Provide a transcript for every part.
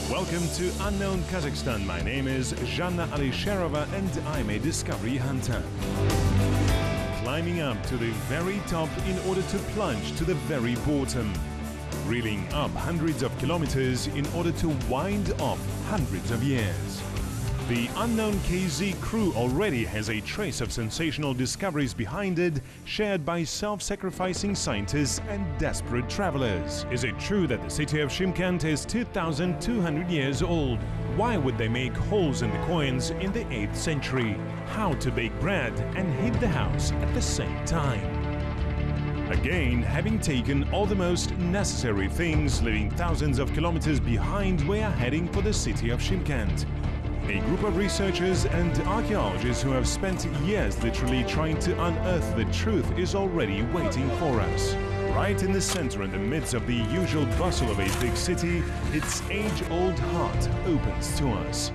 Welcome to Unknown Kazakhstan. My name is Zhanna Alisherova and I'm a discovery hunter. Climbing up to the very top in order to plunge to the very bottom. Reeling up hundreds of kilometers in order to wind up hundreds of years. The Unknown KZ crew already has a trace of sensational discoveries behind it, shared by self-sacrificing scientists and desperate travelers. Is it true that the city of Shymkent is 2,200 years old? Why would they make holes in the coins in the 8th century? How to bake bread and heat the house at the same time? Again, having taken all the most necessary things, leaving thousands of kilometers behind, we are heading for the city of Shymkent. A group of researchers and archaeologists who have spent years literally trying to unearth the truth is already waiting for us. Right in the center, in the midst of the usual bustle of a big city, its age-old heart opens to us.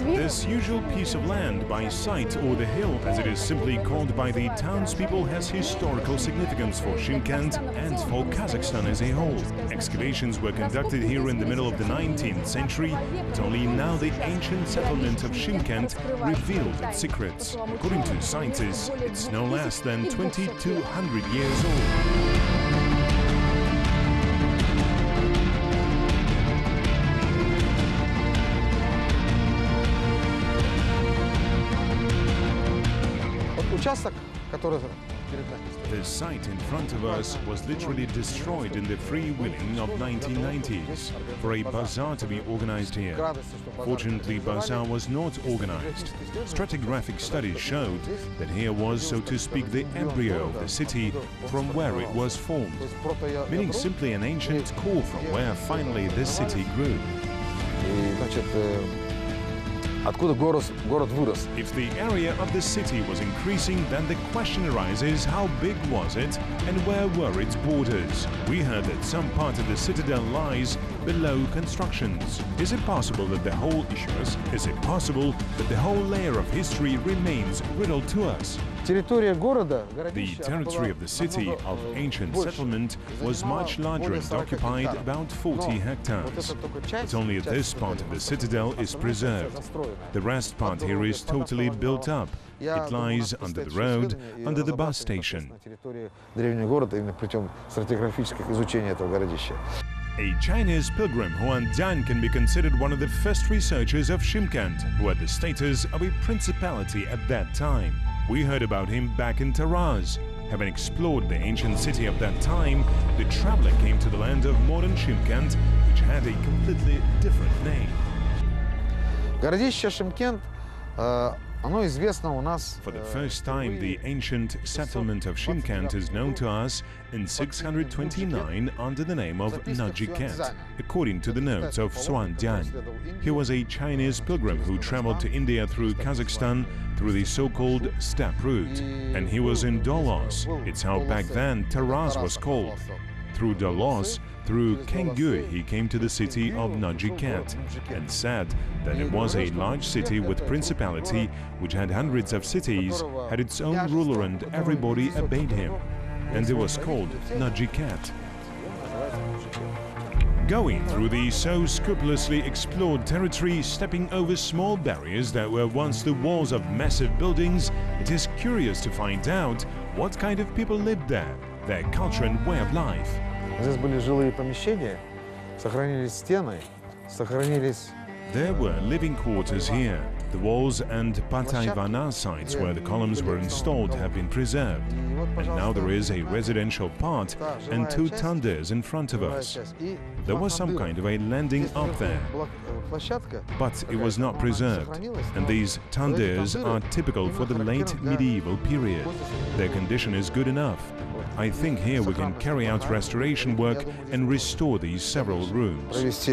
This usual piece of land by sight, or the hill as it is simply called by the townspeople, has historical significance for Shymkent and for Kazakhstan as a whole. Excavations were conducted here in the middle of the 19th century, but only now the ancient settlement of Shymkent revealed its secrets. According to scientists, it's no less than 2,200 years old. The site in front of us was literally destroyed in the freewheeling of 1990s for a bazaar to be organized here. Fortunately, bazaar was not organized. Stratigraphic studies showed that here was, so to speak, the embryo of the city from where it was formed, meaning simply an ancient core from where finally this city grew. If the area of the city was increasing, then the question arises, how big was it and where were its borders? We heard that some part of the citadel lies below constructions. Is it possible that the whole is it possible that the whole layer of history remains riddled to us? The territory of the city of ancient settlement was much larger and occupied about 40 hectares. But only this part of the citadel is preserved. The rest part here is totally built up. It lies under the road, under the bus station. A Chinese pilgrim, Huan Dan, can be considered one of the first researchers of Shymkent, who had the status of a principality at that time. We heard about him back in Taraz. Having explored the ancient city of that time, the traveler came to the land of modern Shymkent, which had a completely different name. For the first time, the ancient settlement of Shymkent is known to us in 629 under the name of Jibek, according to the notes of Huan Dan. He was a Chinese pilgrim who traveled to India through Kazakhstan through the so-called steppe route, and he was in Dolos. It's how back then Taraz was called. Through Dolos, through Kengui, he came to the city of Jibek and said that it was a large city with principality which had hundreds of cities, had its own ruler, and everybody obeyed him. And it was called Jibek. Going through the so scrupulously explored territory, stepping over small barriers that were once the walls of massive buildings, it is curious to find out what kind of people lived there, their culture and way of life. There were living quarters here. The walls and Patayvana sites where the columns were installed have been preserved. And now there is a residential part and 2 tanders in front of us. There was some kind of a landing up there, but it was not preserved. And these tanders are typical for the late medieval period. Their condition is good enough. I think here we can carry out restoration work and restore these several rooms.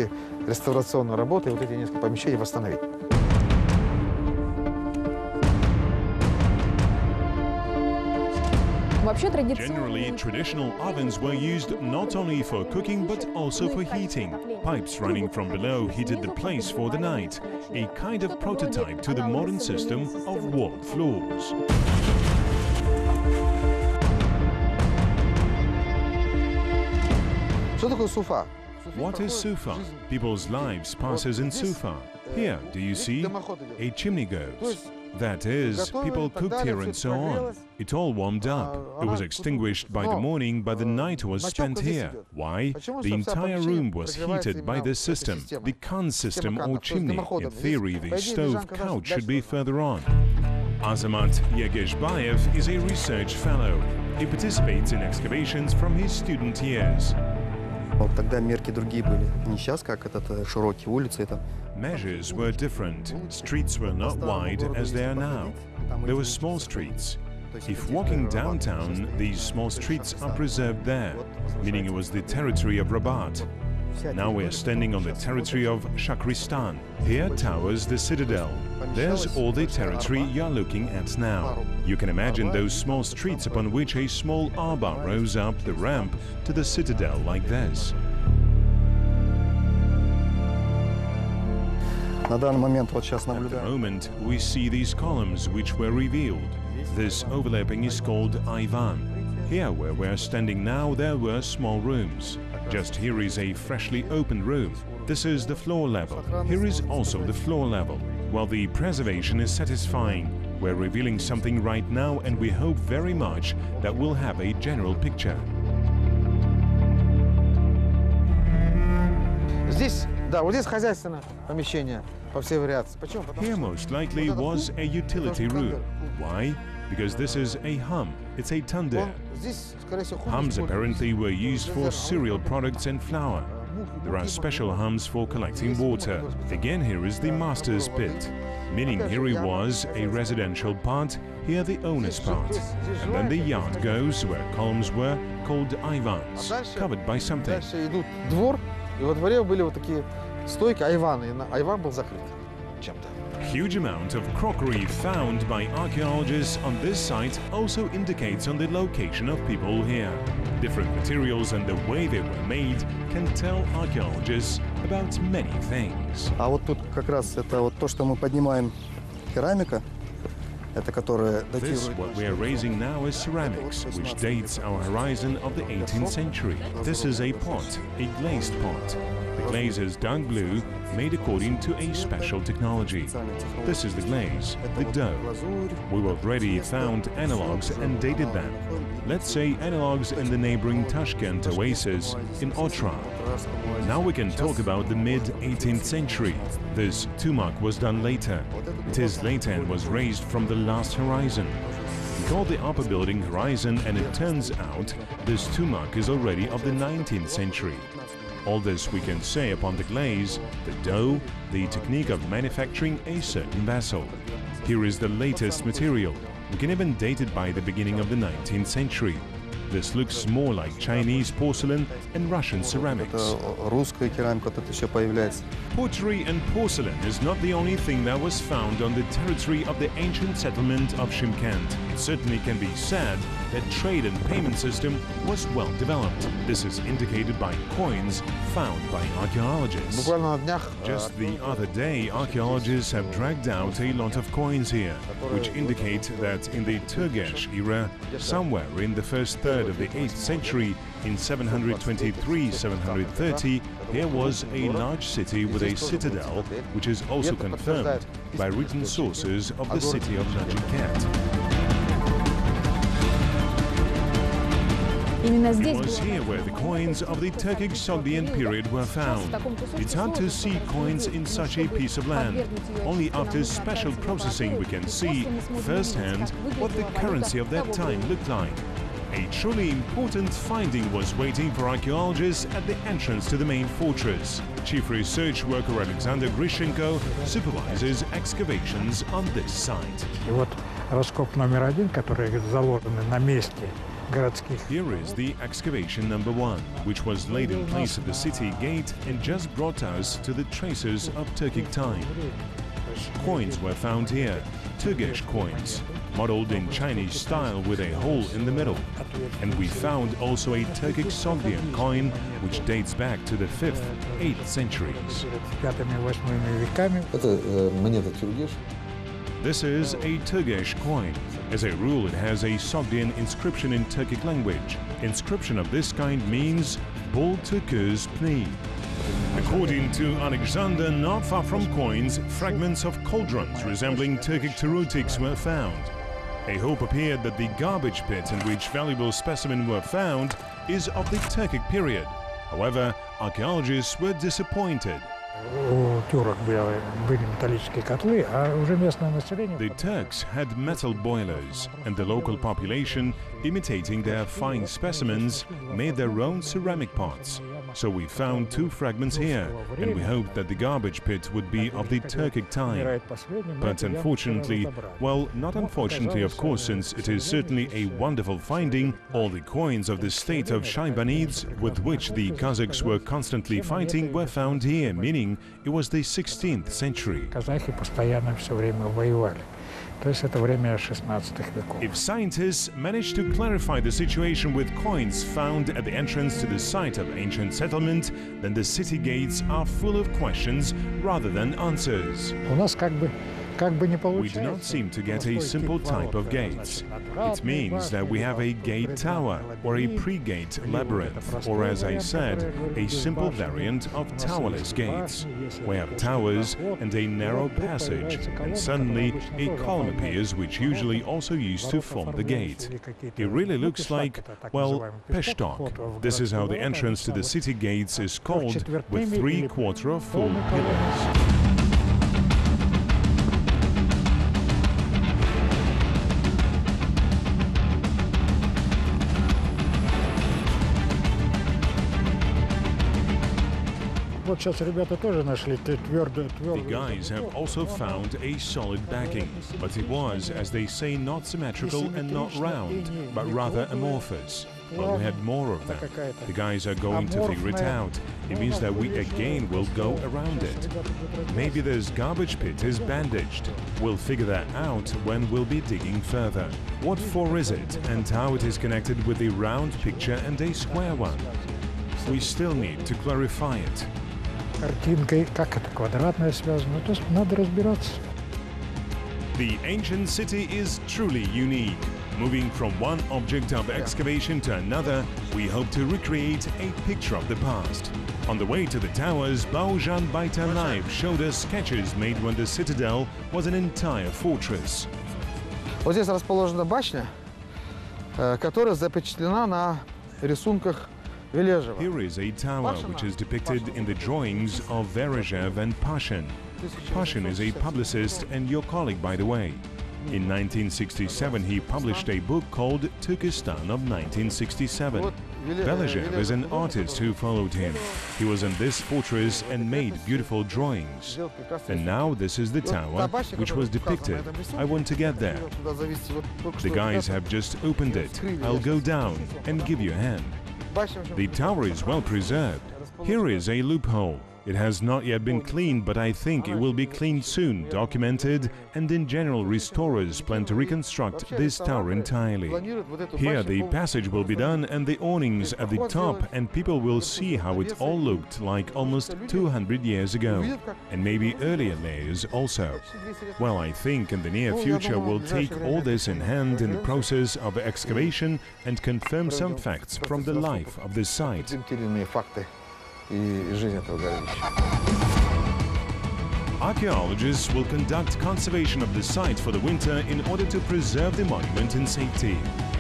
Generally, traditional ovens were used not only for cooking but also for heating. Pipes running from below heated the place for the night, a kind of prototype to the modern system of wall floors. What is Sufa? People's lives passes in Sufa. Here, do you see? A chimney goes. That is, people cooked here and so on. It all warmed up. It was extinguished by the morning, but the night was spent here. Why? The entire room was heated by this system, the Khan system or chimney. In theory, the stove couch should be further on. Azamat Yegeshbayev is a research fellow. He participates in excavations from his student years. Measures were different. Streets were not wide as they are now. There were small streets. If walking downtown, these small streets are preserved there, meaning it was the territory of Rabat. Now we are standing on the territory of Shakristan. Here towers the citadel. There's all the territory you're looking at now. You can imagine those small streets upon which a small arba rose up the ramp to the citadel like this. At the moment, we see these columns which were revealed. This overlapping is called Ivan. Here, where we're standing now, there were small rooms. Just here is a freshly opened room. This is the floor level. Here is also the floor level. While the preservation is satisfying, we're revealing something right now, and we hope very much that we'll have a general picture. Here most likely was a utility room. Why? Because this is a hum. It's a tandir. Hums apparently were used for cereal products and flour. There are special hums for collecting water. Again, here is the master's pit, meaning here it was a residential part, here the owner's part. And then the yard goes where columns were, called Ivans, covered by something. Huge amount of crockery found by archaeologists on this site also indicates on the location of people here. Different materials and the way they were made can tell archaeologists about many things. А вот тут как раз это вот то, что мы поднимаем, керамика. This, what we are raising now, is ceramics, which dates our horizon of the 18th century. This is a pot, a glazed pot. The glaze is dark blue, made according to a special technology. This is the glaze, the dough. We've already found analogues and dated them. Let's say analogues in the neighboring Tashkent oasis in Otra. Now we can talk about the mid-18th century. This tumak was done later. It is later and was raised from the last horizon. We call the upper building horizon, and it turns out this tumak is already of the 19th century. All this we can say upon the glaze, the dough, the technique of manufacturing a certain vessel. Here is the latest material. We can even date it by the beginning of the 19th century. This looks more like Chinese porcelain and Russian ceramics. Pottery and porcelain is not the only thing that was found on the territory of the ancient settlement of Shymkent. It certainly can be said that trade and payment system was well developed. This is indicated by coins found by archaeologists. Just the other day, archaeologists have dragged out a lot of coins here, which indicate that in the Turgesh era, somewhere in the first third of the 8th century, in 723-730, here was a large city with a citadel, which is also confirmed by written sources of the city of Shymkent. It was here where the coins of the Turkic Sogdian period were found. It's hard to see coins in such a piece of land. Only after special processing we can see firsthand what the currency of that time looked like. A truly important finding was waiting for archaeologists at the entrance to the main fortress. Chief research worker Alexander Grishenko supervises excavations on this site. Here is the excavation number 1, which was laid in place at the city gate and just brought us to the traces of Turkic time. Coins were found here, Turgesh coins, modeled in Chinese style with a hole in the middle. And we found also a Turkic Sogdian coin, which dates back to the 5th, 8th centuries. This is a Turgesh coin. As a rule, it has a Sogdian inscription in Turkic language. Inscription of this kind means Bol Turköz Pni, According to Alexander, not far from coins, fragments of cauldrons resembling Turkic tarutics were found. A hope appeared that the garbage pit in which valuable specimens were found is of the Turkic period. However, archaeologists were disappointed. The Turks had metal boilers, and the local population, imitating their fine specimens, made their own ceramic pots. So we found 2 fragments here, and we hoped that the garbage pit would be of the Turkic time. But unfortunately, well, not unfortunately of course, since it is certainly a wonderful finding, all the coins of the state of Shymkent, with which the Kazakhs were constantly fighting, were found here, meaning it was the 16th century. If scientists manage to clarify the situation with coins found at the entrance to the site of ancient settlement, then the city gates are full of questions rather than answers. We do not seem to get a simple type of gates. It means that we have a gate tower or a pre-gate labyrinth, or as I said, a simple variant of towerless gates. We have towers and a narrow passage, and suddenly a column appears which usually also used to form the gate. It really looks like, well, peshtok. This is how the entrance to the city gates is called, with 3/4 of full pillars. The guys have also found a solid backing, but it was, as they say, not symmetrical and not round, but rather amorphous. Well, we had more of them. The guys are going to figure it out. It means that we again will go around it. Maybe this garbage pit is bandaged. We'll figure that out when we'll be digging further. What for is it, and how it is connected with a round picture and a square one? We still need to clarify it. The ancient city is truly unique. Moving from one object of excavation to another, we hope to recreate a picture of the past. On the way to the towers, Baujan Baita Live showed us sketches made when the citadel was an entire fortress. Вот здесь расположена башня, которая запечатлена на рисунках. Here is a tower which is depicted in the drawings of Verezhev and Pashin. Pashin is a publicist and your colleague, by the way. In 1967 he published a book called Turkestan of 1967. Verezhev is an artist who followed him. He was in this fortress and made beautiful drawings. And now this is the tower which was depicted. I want to get there. The guys have just opened it. I'll go down and give you a hand. The tower is well preserved. Here is a loophole. It has not yet been cleaned, but I think it will be cleaned soon, documented, and in general restorers plan to reconstruct this tower entirely. Here the passage will be done and the awnings at the top, and people will see how it all looked like almost 200 years ago, and maybe earlier layers also. Well, I think in the near future we'll take all this in hand in the process of excavation and confirm some facts from the life of this site. Archaeologists will conduct conservation of the site for the winter in order to preserve the monument in safety.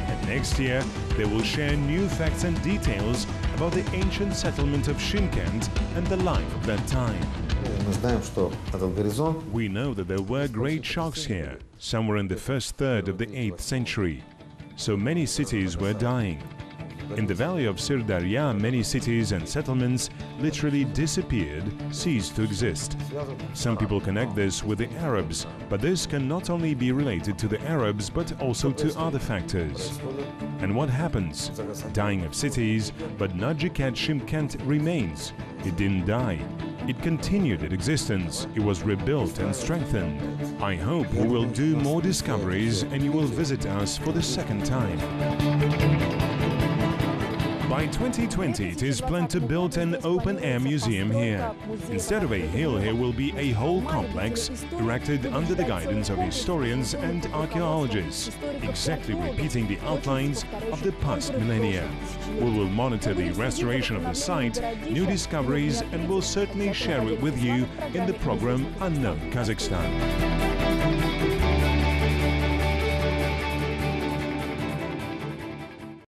And next year, they will share new facts and details about the ancient settlement of Shymkent and the life of that time. We know that there were great shocks here, somewhere in the first third of the 8th century. So many cities were dying. In the valley of Sirdarya, many cities and settlements literally disappeared, ceased to exist. Some people connect this with the Arabs, but this can not only be related to the Arabs, but also to other factors. And what happens? Dying of cities, but Najiket Shymkent remains. It didn't die. It continued its existence. It was rebuilt and strengthened. I hope we will do more discoveries and you will visit us for the second time. By 2020, it is planned to build an open-air museum here. Instead of a hill, here will be a whole complex erected under the guidance of historians and archaeologists, exactly repeating the outlines of the past millennia. We will monitor the restoration of the site, new discoveries, and will certainly share it with you in the program Unknown Kazakhstan.